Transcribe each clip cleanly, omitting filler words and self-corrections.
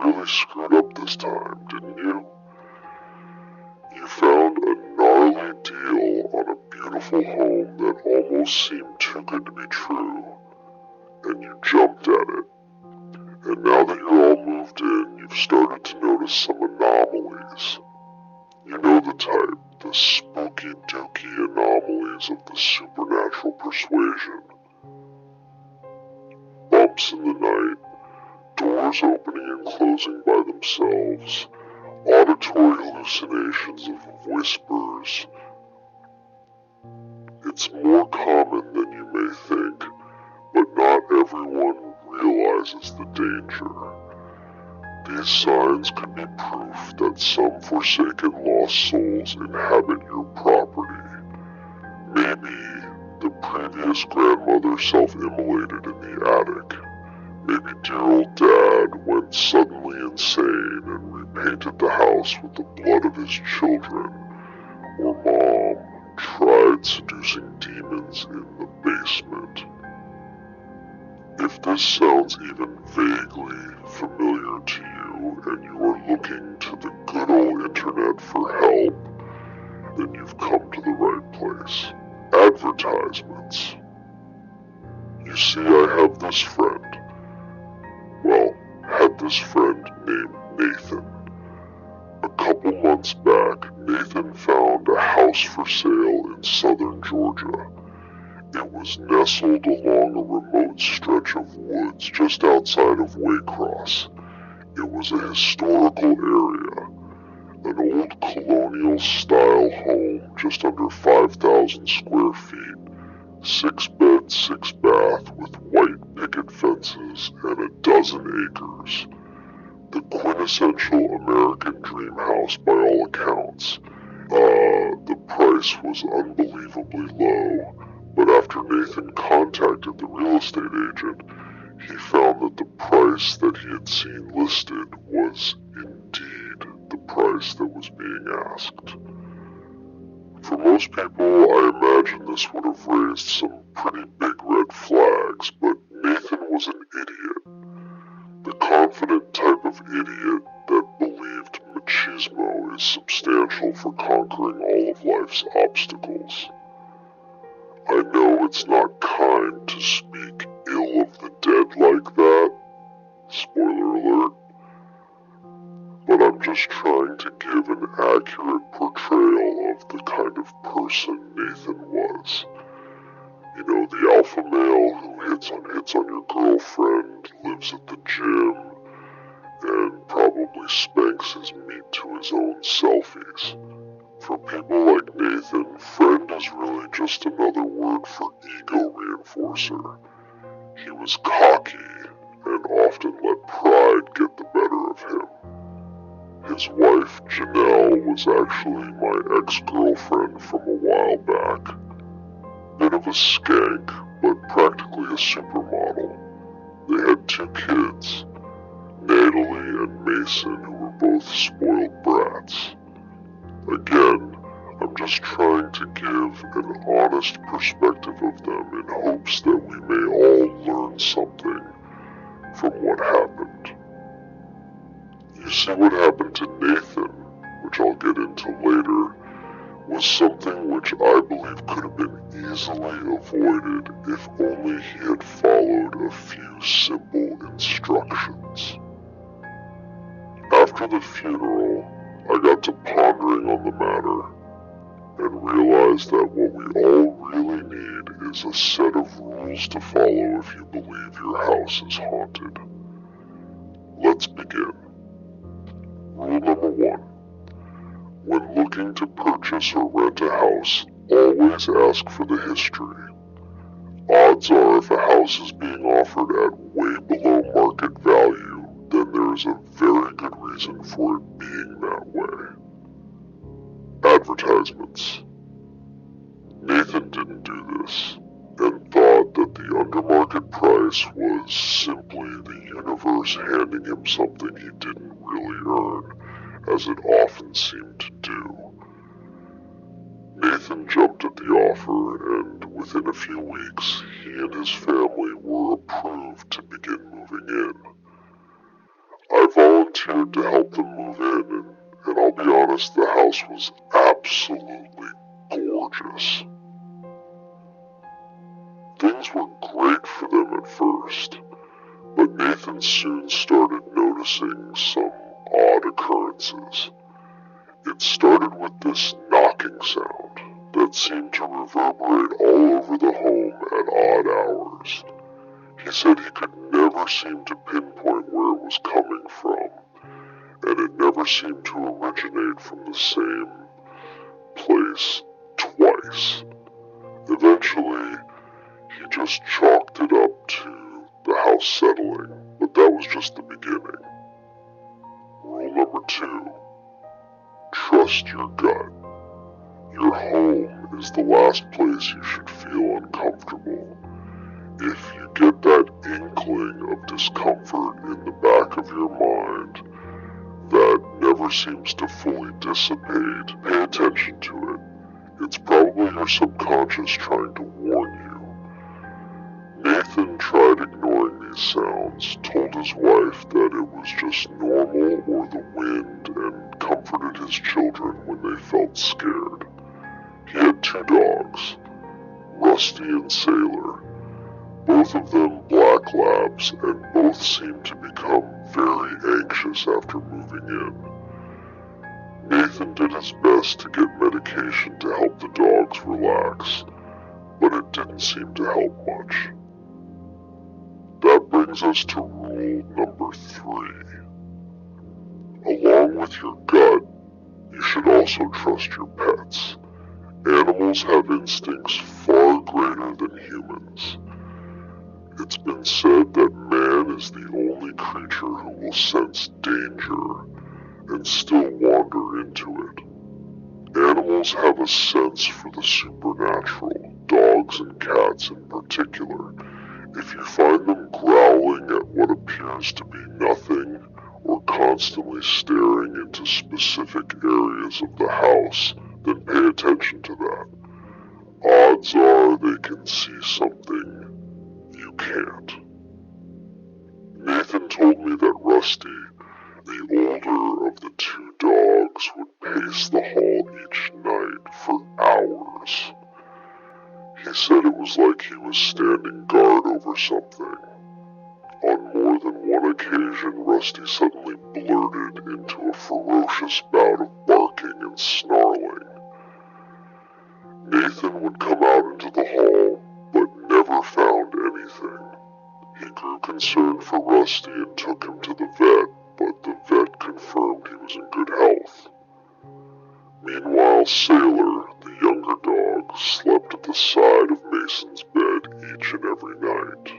really screwed up this time, didn't you? You found a gnarly deal on a beautiful home that almost seemed too good to be true, and you jumped at it. And now that you're all moved in, you've started to notice some anomalies. You know the type, the spooky dooky anomalies of the supernatural persuasion. Bumps in the night, doors opening and closing by themselves, auditory hallucinations of whispers. It's more common than you may think, but not everyone realizes the danger. These signs could be proof that some forsaken lost souls inhabit your property. Maybe the previous grandmother self-immolated in the attic. Maybe dear old dad went suddenly insane and repainted the house with the blood of his children. Or mom tried seducing demons in the basement. If this sounds even vaguely familiar to you and you are looking to the good old internet for help, then you've come to the right place. Advertisements. You see, I have this friend. Well, had this friend named Nathan. A couple months back, Nathan found a house for sale in southern Georgia. It was nestled along a remote stretch of woods just outside of Waycross. It was a historical area, an old colonial-style home just under 5,000 square feet, 6 bed, 6 bath with white picket fences and a dozen acres. The quintessential American dream house by all accounts. The price was unbelievably low. But after Nathan contacted the real estate agent, he found that the price that he had seen listed was indeed the price that was being asked. For most people, I imagine this would have raised some pretty big red flags, but Nathan was an idiot. The confident type of idiot that believed machismo is substantial for conquering all of life's obstacles. I know it's not kind to speak ill of the dead like that, spoiler alert, but I'm just trying to give an accurate portrayal of the kind of person Nathan was. You know, the alpha male who hits on your girlfriend, lives at the gym, and probably spanks his meat to his own selfies. For people like Nathan, friend is really just another word for ego reinforcer. He was cocky and often let pride get the better of him. His wife, Janelle, was actually my ex-girlfriend from a while back. Bit of a skank, but practically a supermodel. They had 2 kids, Natalie and Mason, who were both spoiled brats. Again, I'm just trying to give an honest perspective of them in hopes that we may all learn something from what happened. You see, what happened to Nathan, which I'll get into later, was something which I believe could have been easily avoided if only he had followed a few simple instructions. After the funeral, I got to pondering on the matter and realized that what we all really need is a set of rules to follow if you believe your house is haunted. Let's begin. Rule number 1. When looking to purchase or rent a house, always ask for the history. Odds are if a house is being offered at way below market value, then there is a very good reason for it being that way. Advertisements. Nathan didn't do this, and thought that the undermarket price was simply the universe handing him something he didn't really earn, as it often seemed to do. Nathan jumped at the offer, and within a few weeks, he and his family were approved to begin moving in. I volunteered to help them move in, and I'll be honest, the house was absolutely gorgeous. Things were great for them at first, but Nathan soon started noticing some odd occurrences. It started with this knocking sound that seemed to reverberate all over the home at odd hours. He said he could never seem to pinpoint where it was coming from, and it never seemed to originate from the same place twice. Eventually, he just chalked it up to the house settling, but that was just the beginning. Rule number 2, trust your gut. Your home is the last place you should feel uncomfortable. If you get that inkling of discomfort in the back of your mind that never seems to fully dissipate, pay attention to it. It's probably your subconscious trying to warn you. Nathan tried ignoring these sounds, told his wife that it was just normal or the wind, and comforted his children when they felt scared. He had 2 dogs, Rusty and Sailor, both of them black labs, and both seemed to become very anxious after moving in. Nathan did his best to get medication to help the dogs relax, but it didn't seem to help much. That brings us to rule number 3. Along with your gut, you should also trust your pets. Animals have instincts far greater than humans. It's been said that man is the only creature who will sense danger and still wander into it. Animals have a sense for the supernatural, dogs and cats in particular. If you find them growling at what appears to be nothing, or constantly staring into specific areas of the house, then pay attention to that. Odds are they can see something you can't. Nathan told me that Rusty, the older of the 2 dogs, would pace the hall each night for hours. He said it was like he was standing guard over something. On more than one occasion, Rusty suddenly blurted into a ferocious bout of barking and snarling. Nathan would come out into the hall, but never found anything. He grew concerned for Rusty and took him to the vet, but the vet confirmed he was in good health. Meanwhile, Sailor, the younger dog, slept at the side of Mason's bed each and every night.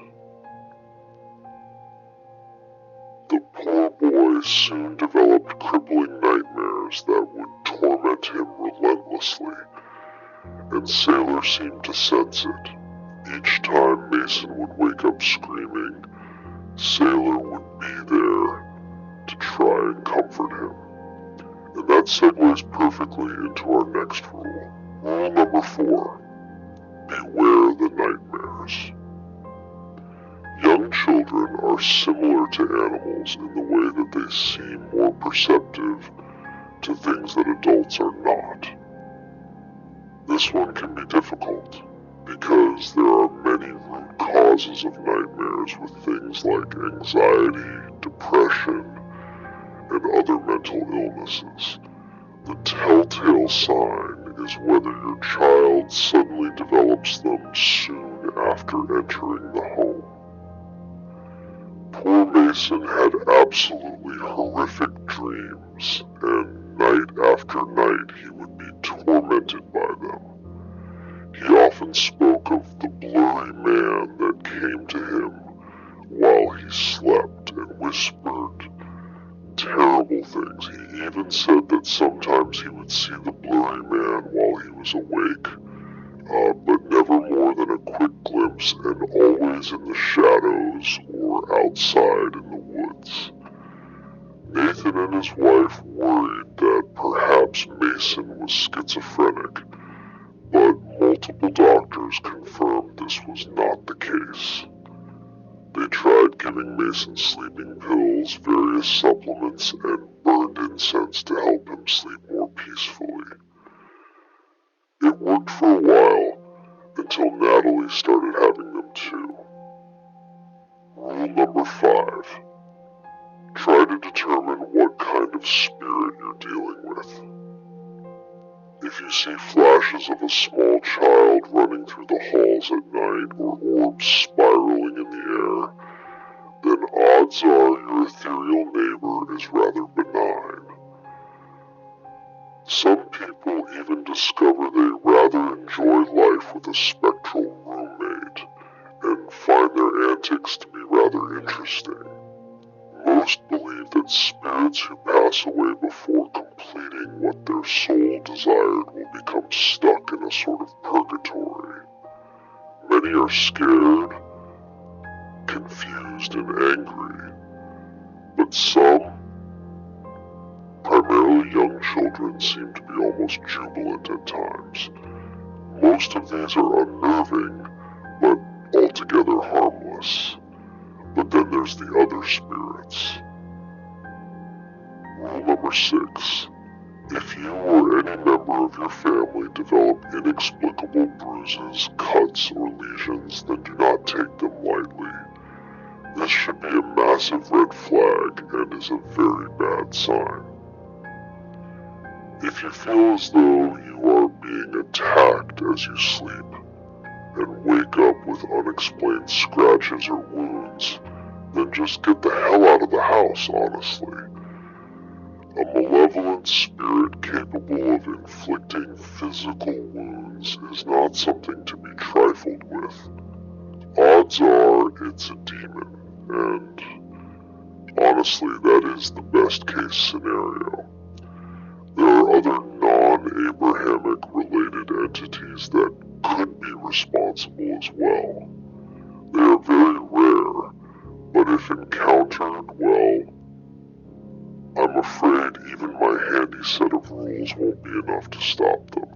The poor boy soon developed crippling nightmares that would torment him relentlessly, and Sailor seemed to sense it. Each time Mason would wake up screaming, Sailor would be there to try and comfort him. And that segues perfectly into our next rule. Rule number 4. Beware the nightmares. Young children are similar to animals in the way that they seem more perceptive to things that adults are not. This one can be difficult, because there are many root causes of nightmares with things like anxiety, depression, and other mental illnesses. The telltale sign is whether your child suddenly develops them soon after entering the home. Poor Mason had absolutely horrific dreams, and night after night he would be tormented by them. He often spoke of the blurry man that came to him while he slept and whispered terrible things. He even said that sometimes he would see the blurry man while he was awake, but never more than a quick glimpse, and always in the shadows or outside in the woods. Nathan and his wife worried that perhaps Mason was schizophrenic, but multiple doctors confirmed this was not the case. They tried giving Mason sleeping pills, various supplements, and burned incense to help him sleep more peacefully. It worked for a while, until Natalie started having them too. Rule number 5. Try to determine what kind of spirit you're dealing with. If you see flashes of a small child running through the halls at night or orbs spiraling in the air, then odds are your ethereal neighbor is rather benign. Some people even discover they rather enjoy life with a spectral roommate and find their antics to be rather interesting. Most believe that spirits who pass away before completing what their soul desired will become stuck in a sort of purgatory. Many are scared, confused, and angry, but some, primarily young children, seem to be almost jubilant at times. Most of these are unnerving, but altogether harmless. But then there's the other spirits. Rule number 6. If you or any member of your family develop inexplicable bruises, cuts, or lesions, then do not take them lightly. This should be a massive red flag and is a very bad sign. If you feel as though you are being attacked as you sleep, and wake up with unexplained scratches or wounds, then just get the hell out of the house, honestly. A malevolent spirit capable of inflicting physical wounds is not something to be trifled with. Odds are it's a demon, and honestly, that is the best case scenario. There are other non-Abrahamic related entities that could be responsible as well. They are very rare, but if encountered, well, I'm afraid even my handy set of rules won't be enough to stop them.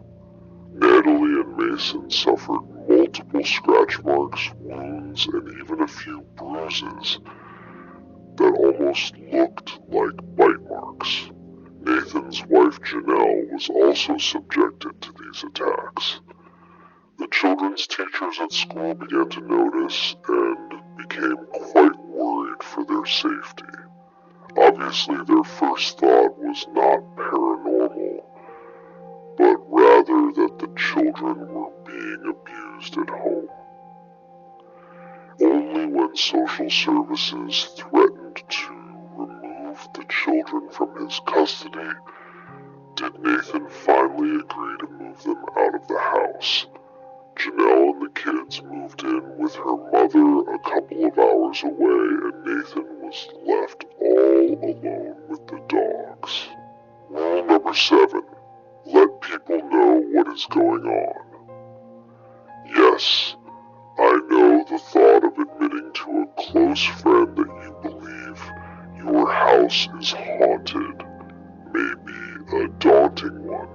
Natalie and Mason suffered multiple scratch marks, wounds, and even a few bruises that almost looked like bite marks. Nathan's wife Janelle was also subjected to these attacks. The children's teachers at school began to notice and became quite worried for their safety. Obviously, their first thought was not paranormal, but rather that the children were being abused at home. Only when social services threatened to remove the children from his custody did Nathan finally agree to move them out of the house. Janelle and the kids moved in with her mother a couple of hours away, and Nathan was left all alone with the dogs. Rule number 7. Let people know what is going on. Yes, I know the thought of admitting to a close friend that you believe your house is haunted may be a daunting one,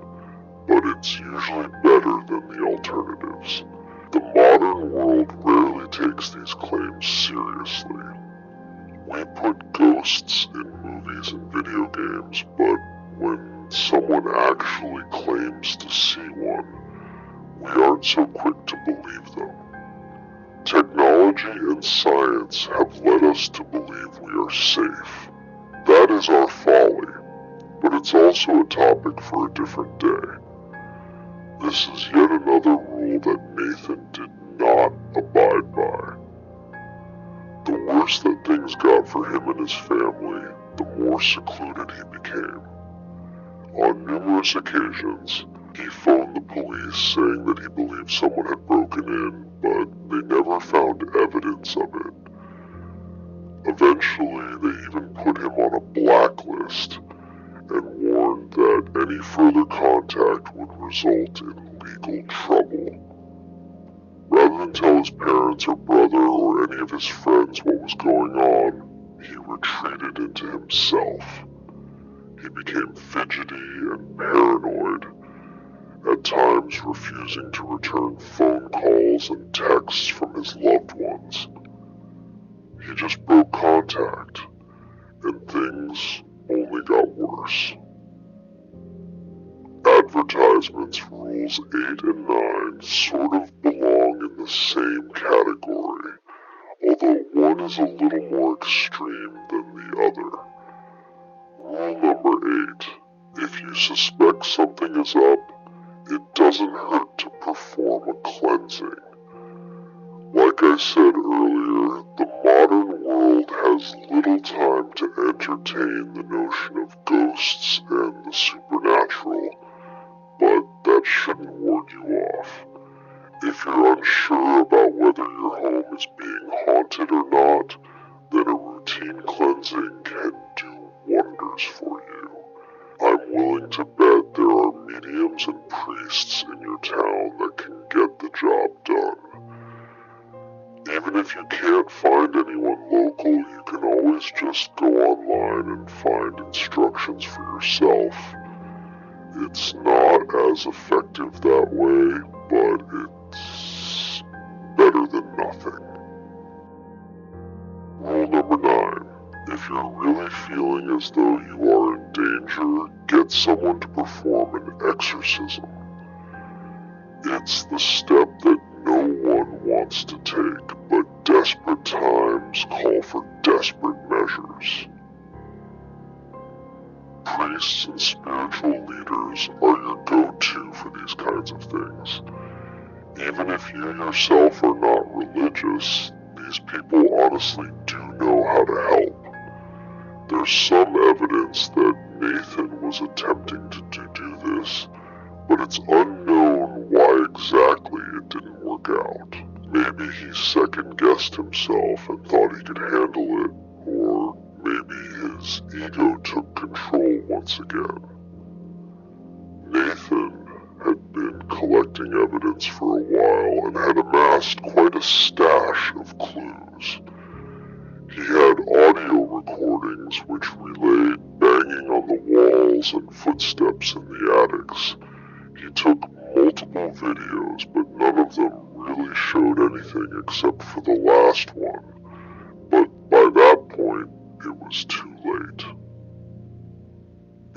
but it's usually better than the alternatives. The modern world rarely takes these claims seriously. We put ghosts in movies and video games, but when someone actually claims to see one, we aren't so quick to believe them. Technology and science have led us to believe we are safe. That is our folly, but it's also a topic for a different day. This is yet another rule that Nathan did not abide by. The worse that things got for him and his family, the more secluded he became. On numerous occasions, he phoned the police saying that he believed someone had broken in, but they never found evidence of it. Eventually, they even put him on a blacklist and warned that any further contact would result in legal trouble. Rather than tell his parents or brother or any of his friends what was going on, he retreated into himself. He became fidgety and paranoid, at times refusing to return phone calls and texts from his loved ones. he just broke contact, and things only got worse. Advertisements rules 8 and 9 sort of belong in the same category, although one is a little more extreme than the other. Rule number 8. If you suspect something is up, it doesn't hurt to perform a cleansing. Like I said earlier, the modern world has little time to entertain the notion of ghosts and the supernatural, but that shouldn't ward you off. If you're unsure about whether your home is being haunted or not, then a routine cleansing can do wonders for you. I'm willing to bet there are mediums and priests in your town that can get the job done. Even if you can't find anyone local, you can always just go online and find instructions for yourself. It's not as effective that way, but it's better than nothing. Rule number 9. If you're really feeling as though you are in danger, get someone to perform an exorcism. It's the step that no one wants to take, but desperate times call for desperate measures. Priests and spiritual leaders are your go-to for these kinds of things. Even if you yourself are not religious, these people honestly do know how to help. There's some evidence that Nathan was attempting to do this, but it's unknown why exactly it didn't work out. Maybe he second-guessed himself and thought he could handle it, or maybe his ego took control once again. Nathan had been collecting evidence for a while and had amassed quite a stash of clues. He had audio recordings which relayed banging on the walls and footsteps in the attics. He took multiple videos, but none of them really showed anything except for the last one. But by that point, it was too late.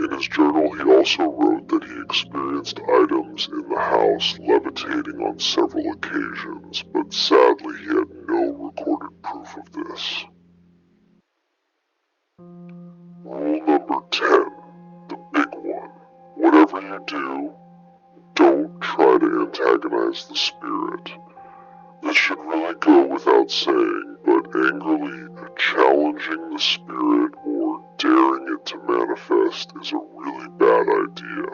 In his journal, he also wrote that he experienced items in the house levitating on several occasions, but sadly he had no recorded proof of this. Rule number 10, the big one. Whatever you do, don't try to antagonize the spirit. This should really go without saying, but angrily challenging the spirit or daring it to manifest is a really bad idea.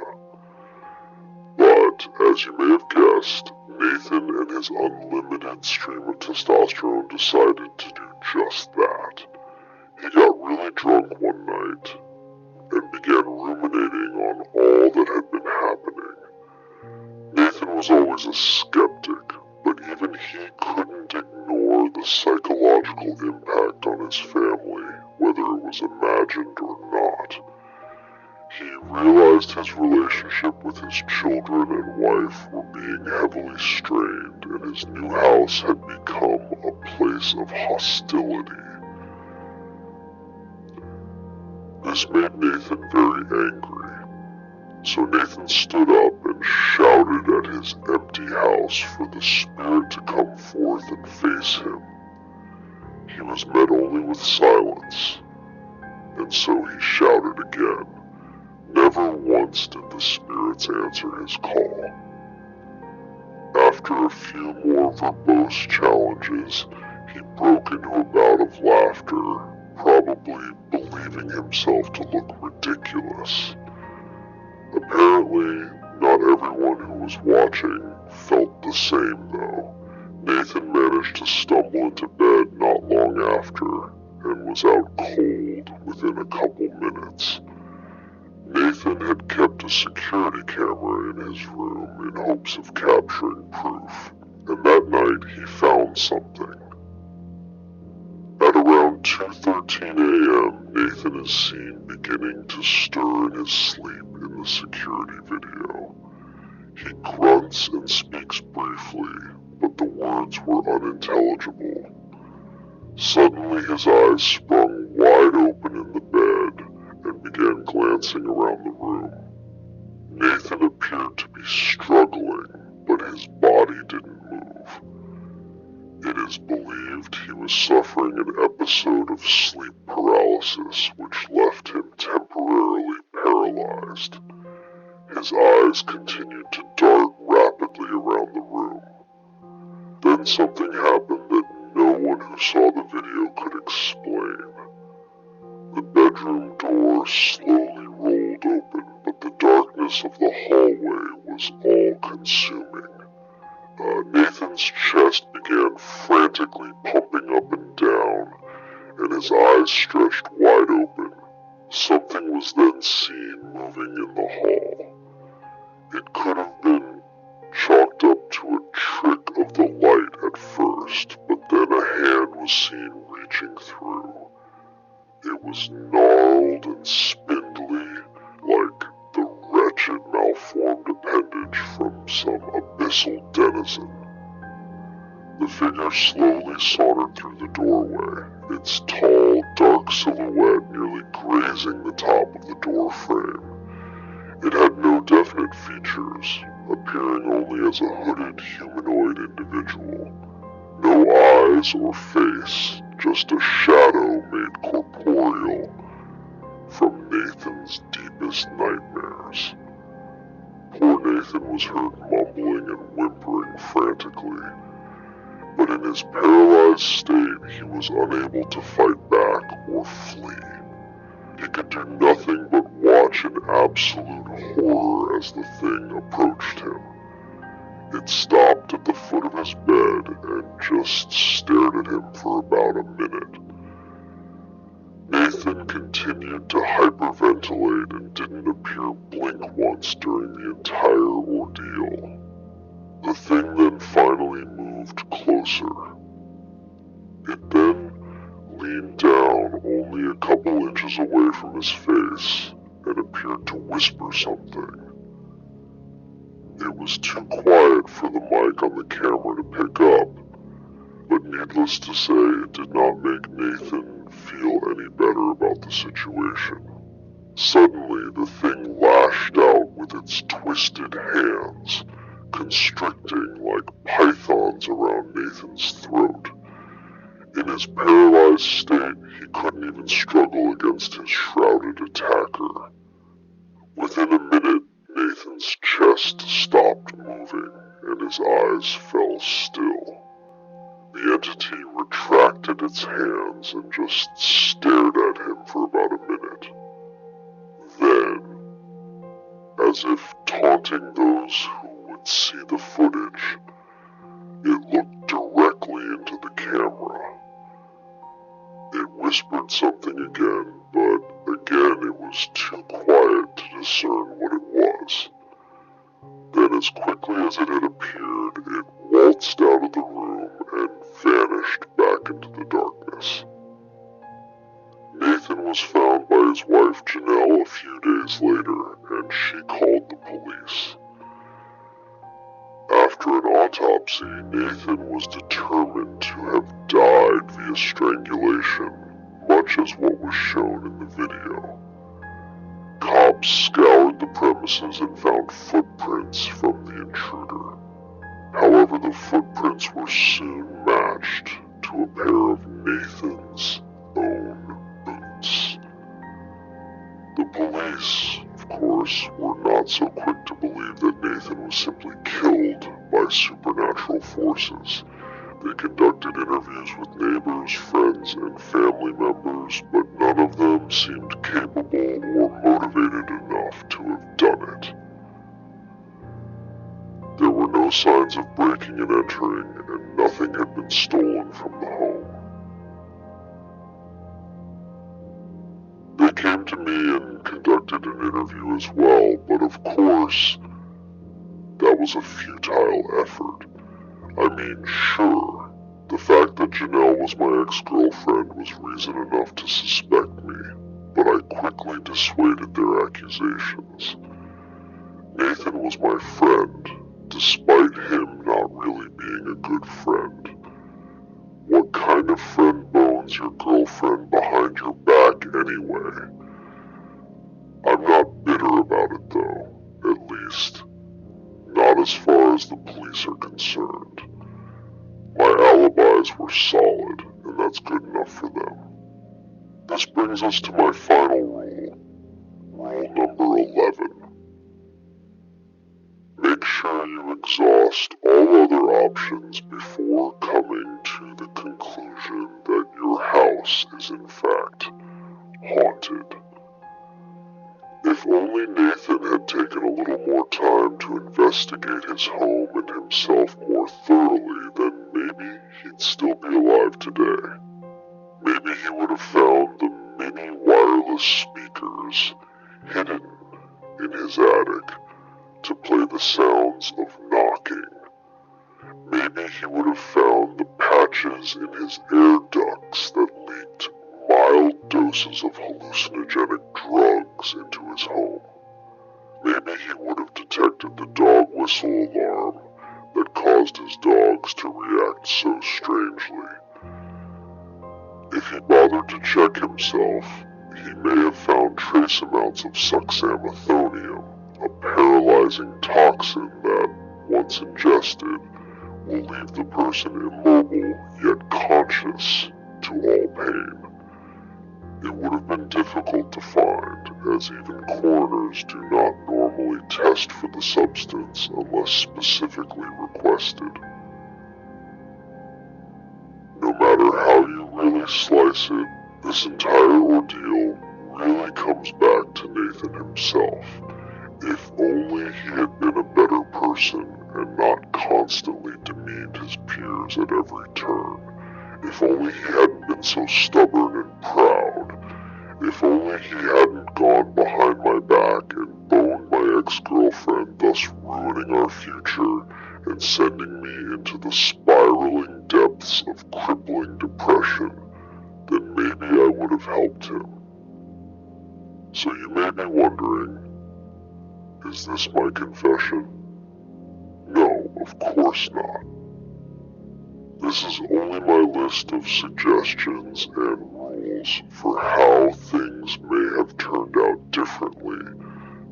But, as you may have guessed, Nathan and his unlimited stream of testosterone decided to do just that. He got really drunk one night and began ruminating on all that had been happening. Nathan was always a skeptic, but even he couldn't ignore the psychological impact on his family, whether it was imagined or not. He realized his relationship with his children and wife were being heavily strained, and his new house had become a place of hostility. This made Nathan very angry. So Nathan stood up and shouted at his empty house for the spirit to come forth and face him. He was met only with silence, and so he shouted again. Never once did the spirits answer his call. After a few more verbose challenges, he broke into a bout of laughter, probably believing himself to look ridiculous. Apparently, not everyone who was watching felt the same though. Nathan managed to stumble into bed not long after, and was out cold within a couple minutes. Nathan had kept a security camera in his room in hopes of capturing proof, and that night he found something. At around 2:13 a.m., Nathan is seen beginning to stir in his sleep in the security video. He grunts and speaks briefly, but the words were unintelligible. Suddenly his eyes sprung wide open in the bed and began glancing around the room. Nathan appeared to be struggling, but his body didn't move. It is believed he was suffering an episode of sleep paralysis, which left him temporarily paralyzed. His eyes continued to dart rapidly around the room. Then something happened that no one who saw the video could explain. The bedroom door slowly rolled open, but the darkness of the hallway was all-consuming. Nathan's chest began frantically pumping up and down, and his eyes stretched wide open. Something was then seen moving in the hall. It could have been chalked up to a trick of the light at first, but then a hand was seen reaching through. It was gnarled and spindly, like the wretched malformed appendage from some abyssal denizen. The figure slowly sauntered through the doorway, its tall, dark silhouette nearly grazing the top of the door frame. It had no definite features, appearing only as a hooded humanoid individual. No eyes or face, just a shadow made corporeal from Nathan's deepest nightmares. Poor Nathan was heard mumbling and whimpering frantically, but in his paralyzed state he was unable to fight back or flee. He could do nothing but watch in absolute horror as the thing approached him. It stopped at the foot of his bed and just stared at him for about a minute. Nathan continued to hyperventilate and didn't appear blink once during the entire ordeal. The thing then finally moved closer. It then leaned down only a couple inches away from his face and appeared to whisper something. It was too quiet for the mic on the camera to pick up, but needless to say, it did not make Nathan feel any better about the situation. Suddenly, the thing lashed out with its twisted hands, constricting like pythons around Nathan's throat. In his paralyzed state, he couldn't even struggle against his shrouded attacker. Within a minute, Nathan's chest stopped moving, and his eyes fell still. The entity retracted its hands and just stared at him for about a minute. Then, as if taunting those who would see the footage, it looked directly into the camera. It whispered something again, but again it was too quiet to discern what it was. Then, as quickly as it had appeared, it waltzed out of the room and vanished back into the darkness. Nathan was found by his wife Janelle a few days later, and she called the police. After an autopsy, Nathan was determined to have died via strangulation, much as what was shown in the video. Cops scoured the premises and found footprints from the intruder. However, the footprints were soon matched to a pair of Nathan's own boots. The police, of course, were not so quick to believe that Nathan was simply killed by supernatural forces. They conducted interviews with neighbors, friends, and family members, but none of them seemed capable or motivated enough to have done it. There were no signs of breaking and entering, and nothing had been stolen from the home. They came to me and conducted an interview as well, but of course, that was a futile effort. I mean, sure, the fact that Janelle was my ex-girlfriend was reason enough to suspect me, but I quickly dissuaded their accusations. Nathan was my friend, despite him not really being a good friend. What kind of friend bone sends your girlfriend behind your back anyway. I'm not bitter about it though, at least, not as far as the police are concerned. My alibis were solid, and that's good enough for them. This brings us to my final rule. Rule number 11. Make sure you exhaust all other options before coming to the conclusion that your house is in fact haunted. If only Nathan had taken a little more time to investigate his home and himself more thoroughly, then maybe he'd still be alive today. Maybe he would have found the mini wireless speakers hidden in his attic to play the sounds of knocking. Maybe he would have found the patches in his air ducts that leaked mild doses of hallucinogenic drugs into his home. Maybe he would have detected the dog whistle alarm that caused his dogs to react so strangely. If he bothered to check himself, he may have found trace amounts of succinylcholine, a paralyzing toxin that, once ingested, will leave the person immobile yet conscious to all pain. It would have been difficult to find, as even coroners do not normally test for the substance unless specifically requested. No matter how you really slice it, this entire ordeal really comes back to Nathan himself. If only he had been a better person and not constantly demeaned his peers at every turn. If only he hadn't been so stubborn and proud. If only he hadn't gone behind my back and boned my ex-girlfriend, thus ruining our future and sending me into the spiraling depths of crippling depression, then maybe I would have helped him. So you may be wondering, is this my confession? No, of course not. This is only my list of suggestions and rules for how things may have turned out differently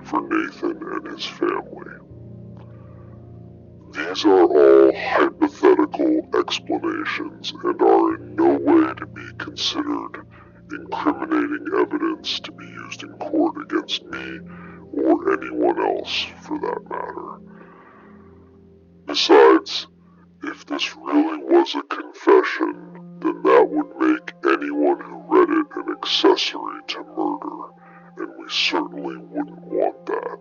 for Nathan and his family. These are all hypothetical explanations and are in no way to be considered incriminating evidence to be used in court against me or anyone else for that matter. Besides, if this really was a confession, then that would make anyone who read it an accessory to murder, and we certainly wouldn't want that.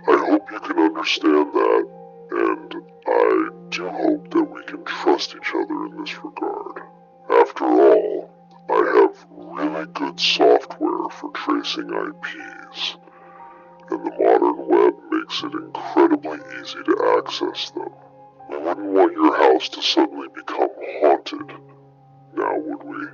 I hope you can understand that, and I do hope that we can trust each other in this regard. After all, I have really good software for tracing IPs, and the modern web makes it incredibly easy to access them. We wouldn't want your house to suddenly become haunted, now would we?